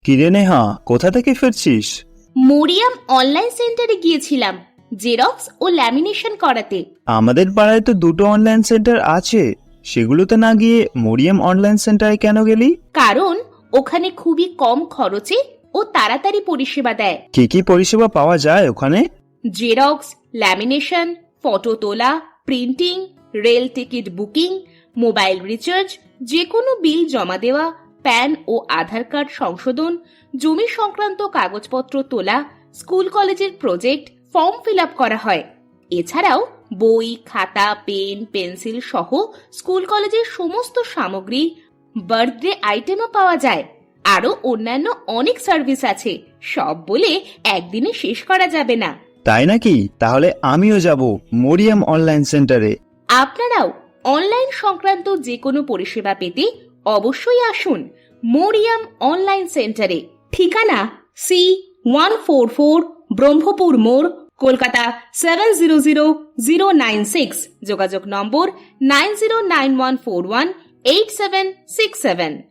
কিরে নেহা, কোথা থেকে ফিরছিস? মরিয়াম অনলাইন সেন্টারে গিয়েছিলাম জেরক্স ও ল্যামিনেশন করাতে। আমাদের পাড়ায় তো দুটো অনলাইন সেন্টার আছে, সেগুলোতে না গিয়ে মরিয়াম অনলাইন সেন্টারে কেন গেলি? কারণ ওখানে খুবই কম খরচে ও তাড়াতাড়ি পরিষেবা দেয়। কি কি পরিষেবা পাওয়া যায় ওখানে? জেরক্স, ল্যামিনেশন, ফটো তোলা, printing, rail ticket booking, mobile recharge, যে কোনো বিল জমা দেওয়া, প্যান ও আধার কার্ড সংশোধন, জমি সংক্রান্ত কাগজপত্র তোলা, স্কুল কলেজের প্রজেক্ট ফর্ম ফিল আপ করা হয়। এছাড়াও বই, খাতা, পেন, পেন্সিল সহ স্কুল কলেজের সমস্ত সামগ্রী, বার্থডে আইটেমও পাওয়া যায়। আরো অন্যান্য অনেক সার্ভিস আছে, সব বলে একদিনে শেষ করা যাবে না। তাই নাকি? তাহলে আমিও যাব মরিয়াম অনলাইন সেন্টারে। আপনারাও অনলাইন সংক্রান্ত যে কোনো পরিষেবা পেতে অবশ্যই আসুন মরিয়াম অনলাইন সেন্টারে। ঠিকানা C144 ব্রহ্মপুর মোড়, কলকাতা 700096। যোগাযোগ নম্বর 9091418767।